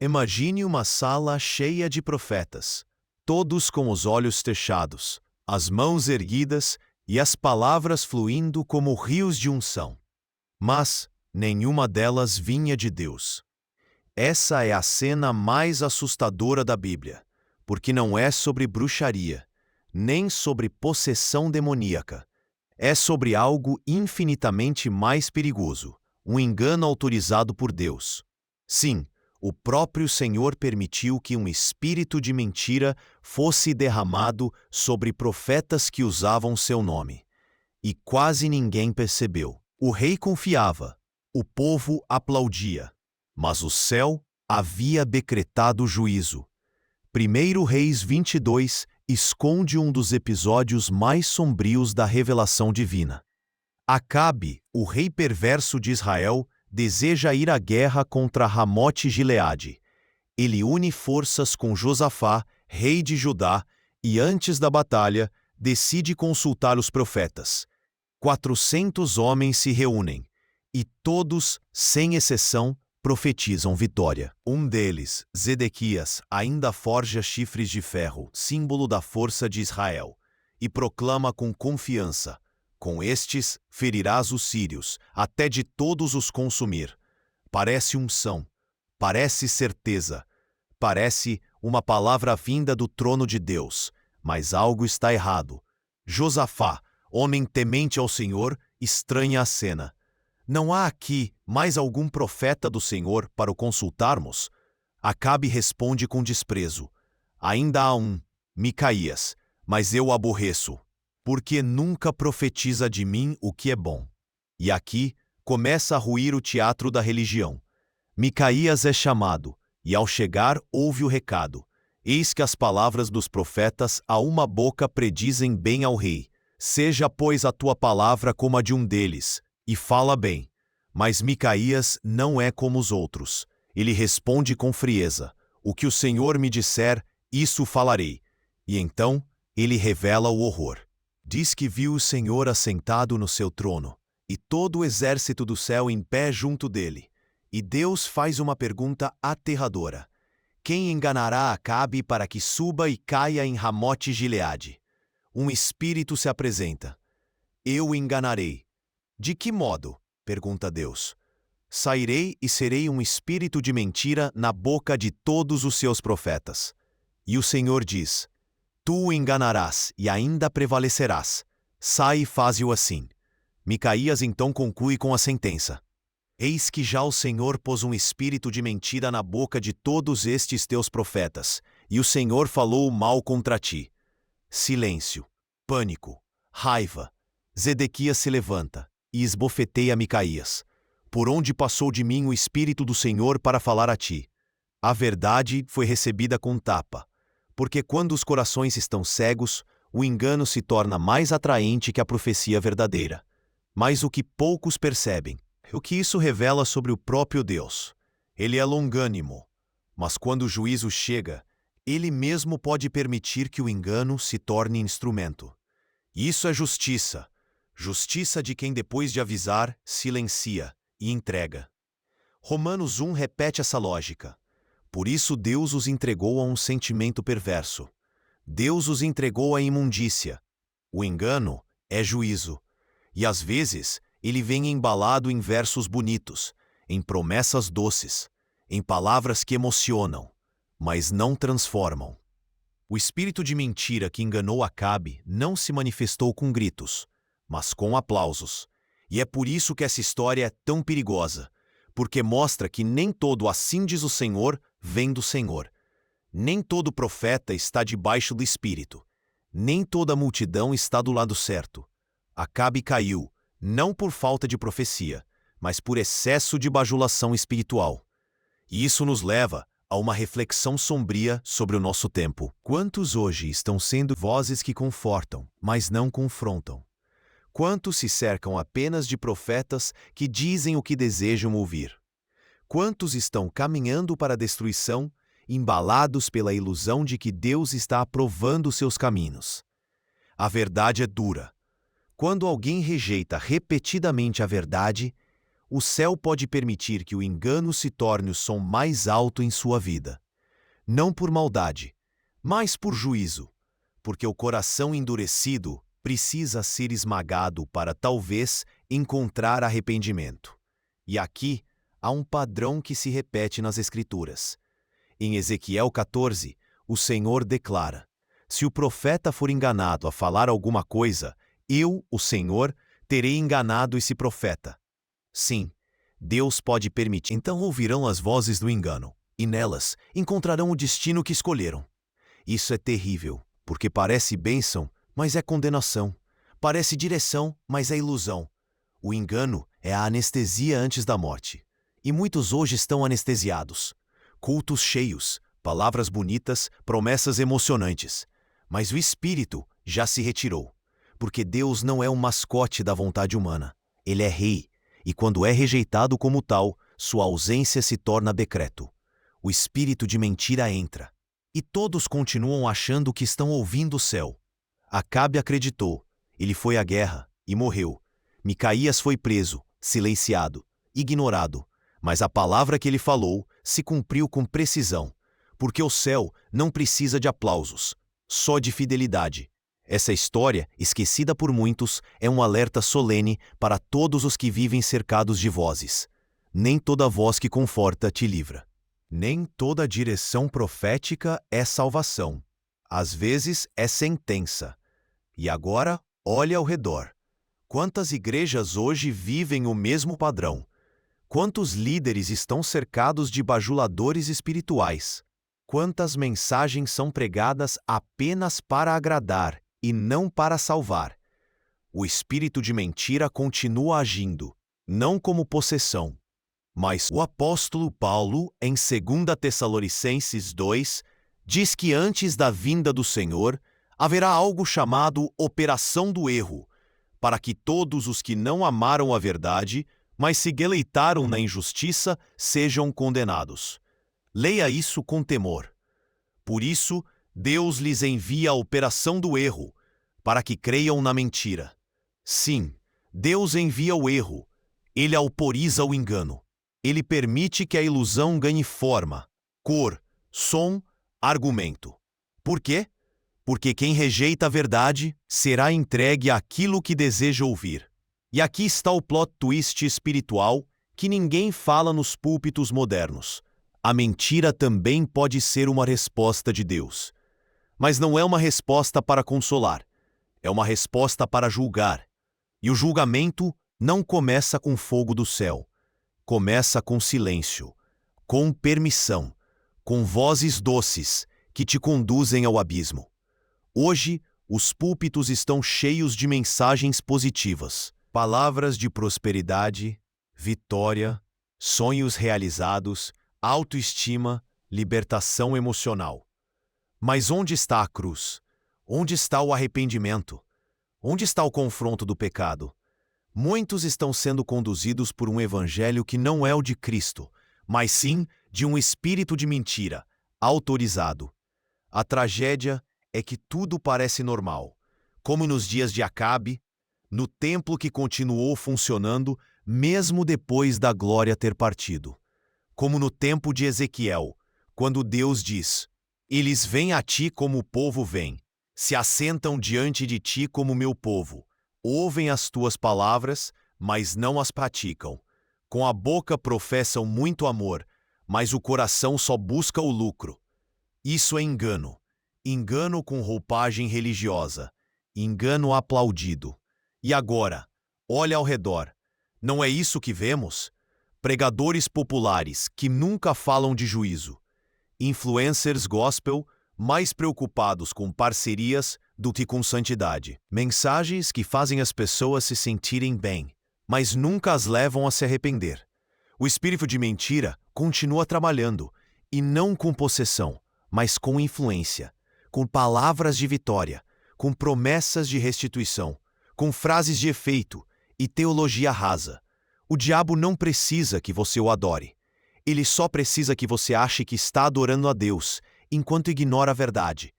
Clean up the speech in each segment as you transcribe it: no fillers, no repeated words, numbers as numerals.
Imagine uma sala cheia de profetas, todos com os olhos fechados, as mãos erguidas e as palavras fluindo como rios de unção. Mas nenhuma delas vinha de Deus. Essa é a cena mais assustadora da Bíblia, porque não é sobre bruxaria, nem sobre possessão demoníaca. É sobre algo infinitamente mais perigoso, um engano autorizado por Deus. Sim, o próprio Senhor permitiu que um espírito de mentira fosse derramado sobre profetas que usavam seu nome. E quase ninguém percebeu. O rei confiava, o povo aplaudia, mas o céu havia decretado juízo. 1 Reis 22 esconde um dos episódios mais sombrios da revelação divina. Acabe, o rei perverso de Israel, deseja ir à guerra contra Ramote-Gileade. Ele une forças com Josafá, rei de Judá, e antes da batalha, decide consultar os profetas. 400 homens se reúnem, e todos, sem exceção, profetizam vitória. Um deles, Zedequias, ainda forja chifres de ferro, símbolo da força de Israel, e proclama com confiança: com estes ferirás os sírios, até de todos os consumir. Parece unção, parece certeza, parece uma palavra vinda do trono de Deus, mas algo está errado. Josafá, homem temente ao Senhor, estranha a cena. Não há aqui mais algum profeta do Senhor para o consultarmos? Acabe responde com desprezo: ainda há um, Micaías, mas eu o aborreço, porque nunca profetiza de mim o que é bom. E aqui começa a ruir o teatro da religião. Micaías é chamado, e ao chegar ouve o recado. Eis que as palavras dos profetas a uma boca predizem bem ao rei. Seja, pois, a tua palavra como a de um deles, e fala bem. Mas Micaías não é como os outros. Ele responde com frieza: o que o Senhor me disser, isso falarei. E então ele revela o horror. Diz que viu o Senhor assentado no seu trono, e todo o exército do céu em pé junto dele. E Deus faz uma pergunta aterradora: quem enganará Acabe para que suba e caia em Ramote-Gileade? Um espírito se apresenta. Eu o enganarei. De que modo? Pergunta Deus. Sairei e serei um espírito de mentira na boca de todos os seus profetas. E o Senhor diz: tu o enganarás e ainda prevalecerás. Sai e faze-o assim. Micaías então conclui com a sentença: eis que já o Senhor pôs um espírito de mentira na boca de todos estes teus profetas, e o Senhor falou mal contra ti. Silêncio, pânico, raiva. Zedequias se levanta e esbofeteia Micaías. Por onde passou de mim o Espírito do Senhor para falar a ti? A verdade foi recebida com tapa, porque quando os corações estão cegos, o engano se torna mais atraente que a profecia verdadeira. Mas o que poucos percebem é o que isso revela sobre o próprio Deus. Ele é longânimo, mas quando o juízo chega, ele mesmo pode permitir que o engano se torne instrumento. Isso é justiça. Justiça de quem, depois de avisar, silencia e entrega. Romanos 1 repete essa lógica. Por isso Deus os entregou a um sentimento perverso. Deus os entregou à imundícia. O engano é juízo. E às vezes ele vem embalado em versos bonitos, em promessas doces, em palavras que emocionam, mas não transformam. O espírito de mentira que enganou Acabe não se manifestou com gritos, mas com aplausos. E é por isso que essa história é tão perigosa, porque mostra que nem todo assim diz o Senhor vem do Senhor. Nem todo profeta está debaixo do Espírito. Nem toda multidão está do lado certo. Acabe caiu, não por falta de profecia, mas por excesso de bajulação espiritual. E isso nos leva a uma reflexão sombria sobre o nosso tempo. Quantos hoje estão sendo vozes que confortam, mas não confrontam? Quantos se cercam apenas de profetas que dizem o que desejam ouvir? Quantos estão caminhando para a destruição, embalados pela ilusão de que Deus está aprovando seus caminhos? A verdade é dura. Quando alguém rejeita repetidamente a verdade, o céu pode permitir que o engano se torne o som mais alto em sua vida. Não por maldade, mas por juízo, porque o coração endurecido precisa ser esmagado para talvez encontrar arrependimento. E aqui há um padrão que se repete nas Escrituras. Em Ezequiel 14, o Senhor declara: se o profeta for enganado a falar alguma coisa, eu, o Senhor, terei enganado esse profeta. Sim, Deus pode permitir. Então ouvirão as vozes do engano, e nelas encontrarão o destino que escolheram. Isso é terrível, porque parece bênção, mas é condenação. Parece direção, mas é ilusão. O engano é a anestesia antes da morte. E muitos hoje estão anestesiados. Cultos cheios, palavras bonitas, promessas emocionantes. Mas o espírito já se retirou, porque Deus não é um mascote da vontade humana. Ele é rei, e quando é rejeitado como tal, sua ausência se torna decreto. O espírito de mentira entra, e todos continuam achando que estão ouvindo o céu. Acabe acreditou, ele foi à guerra e morreu. Micaías foi preso, silenciado, ignorado, mas a palavra que ele falou se cumpriu com precisão, porque o céu não precisa de aplausos, só de fidelidade. Essa história, esquecida por muitos, é um alerta solene para todos os que vivem cercados de vozes. Nem toda voz que conforta te livra. Nem toda direção profética é salvação. Às vezes é sentença. E agora, olhe ao redor. Quantas igrejas hoje vivem o mesmo padrão? Quantos líderes estão cercados de bajuladores espirituais? Quantas mensagens são pregadas apenas para agradar e não para salvar? O espírito de mentira continua agindo, não como possessão. Mas o apóstolo Paulo, em 2 Tessalonicenses 2, diz que antes da vinda do Senhor, haverá algo chamado operação do erro, para que todos os que não amaram a verdade, mas se deleitaram na injustiça, sejam condenados. Leia isso com temor. Por isso, Deus lhes envia a operação do erro, para que creiam na mentira. Sim, Deus envia o erro. Ele autoriza o engano. Ele permite que a ilusão ganhe forma, cor, som, argumento. Por quê? Porque quem rejeita a verdade será entregue àquilo que deseja ouvir. E aqui está o plot twist espiritual que ninguém fala nos púlpitos modernos. A mentira também pode ser uma resposta de Deus. Mas não é uma resposta para consolar. É uma resposta para julgar. E o julgamento não começa com fogo do céu. Começa com silêncio, com permissão, com vozes doces que te conduzem ao abismo. Hoje, os púlpitos estão cheios de mensagens positivas. Palavras de prosperidade, vitória, sonhos realizados, autoestima, libertação emocional. Mas onde está a cruz? Onde está o arrependimento? Onde está o confronto do pecado? Muitos estão sendo conduzidos por um evangelho que não é o de Cristo, mas sim de um espírito de mentira, autorizado. A tragédia é que tudo parece normal, como nos dias de Acabe, no templo que continuou funcionando mesmo depois da glória ter partido. Como no tempo de Ezequiel, quando Deus diz: eles vêm a ti como o povo vem, se assentam diante de ti como meu povo, ouvem as tuas palavras, mas não as praticam. Com a boca professam muito amor, mas o coração só busca o lucro. Isso é engano. Engano com roupagem religiosa. Engano aplaudido. E agora, olha ao redor. Não é isso que vemos? Pregadores populares que nunca falam de juízo. Influencers gospel mais preocupados com parcerias do que com santidade. Mensagens que fazem as pessoas se sentirem bem, mas nunca as levam a se arrepender. O espírito de mentira continua trabalhando, e não com possessão, mas com influência, com palavras de vitória, com promessas de restituição, com frases de efeito e teologia rasa. O diabo não precisa que você o adore. Ele só precisa que você ache que está adorando a Deus, enquanto ignora a verdade.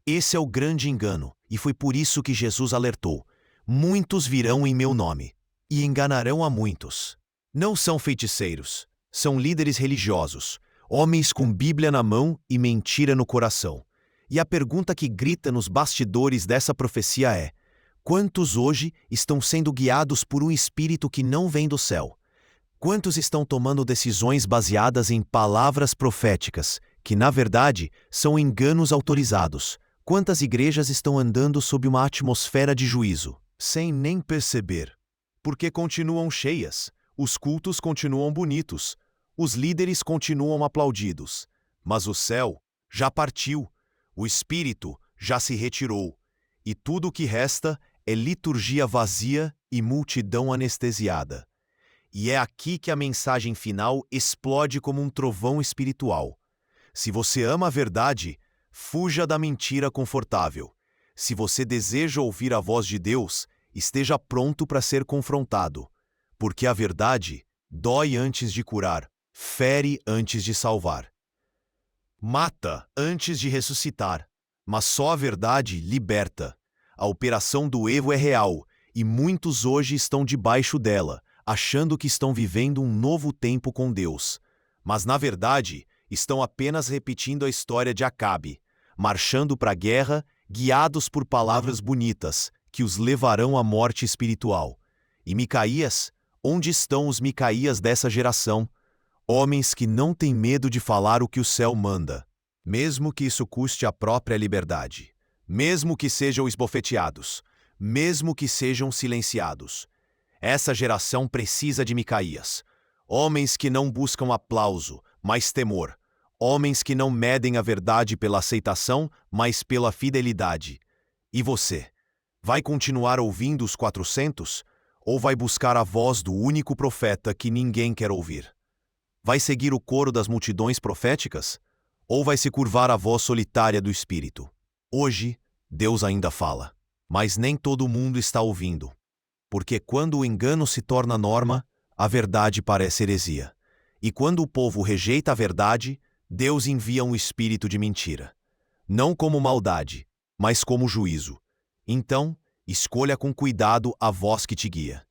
Esse é o grande engano, e foi por isso que Jesus alertou: muitos virão em meu nome, e enganarão a muitos. Não são feiticeiros, são líderes religiosos, homens com Bíblia na mão e mentira no coração. E a pergunta que grita nos bastidores dessa profecia é: quantos hoje estão sendo guiados por um espírito que não vem do céu? Quantos estão tomando decisões baseadas em palavras proféticas, que na verdade são enganos autorizados? Quantas igrejas estão andando sob uma atmosfera de juízo, sem nem perceber? Porque continuam cheias, os cultos continuam bonitos, os líderes continuam aplaudidos, mas o céu já partiu, o Espírito já se retirou, e tudo o que resta é liturgia vazia e multidão anestesiada. E é aqui que a mensagem final explode como um trovão espiritual. Se você ama a verdade, fuja da mentira confortável. Se você deseja ouvir a voz de Deus, esteja pronto para ser confrontado. Porque a verdade dói antes de curar, fere antes de salvar. Mata antes de ressuscitar, mas só a verdade liberta. A operação do erro é real, e muitos hoje estão debaixo dela, achando que estão vivendo um novo tempo com Deus. Mas, na verdade, estão apenas repetindo a história de Acabe, marchando para a guerra, guiados por palavras bonitas, que os levarão à morte espiritual. E Micaías? Onde estão os Micaías dessa geração? Homens que não têm medo de falar o que o céu manda, mesmo que isso custe a própria liberdade, mesmo que sejam esbofeteados, mesmo que sejam silenciados. Essa geração precisa de Micaías, homens que não buscam aplauso, mas temor, homens que não medem a verdade pela aceitação, mas pela fidelidade. E você? Vai continuar ouvindo os 400? Ou vai buscar a voz do único profeta que ninguém quer ouvir? Vai seguir o coro das multidões proféticas? Ou vai se curvar à voz solitária do Espírito? Hoje, Deus ainda fala, mas nem todo mundo está ouvindo. Porque quando o engano se torna norma, a verdade parece heresia. E quando o povo rejeita a verdade, Deus envia um espírito de mentira. Não como maldade, mas como juízo. Então, escolha com cuidado a voz que te guia.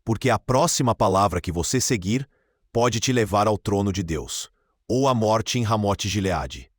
Porque a próxima palavra que você seguir pode te levar ao trono de Deus, ou à morte em Ramote Gileade.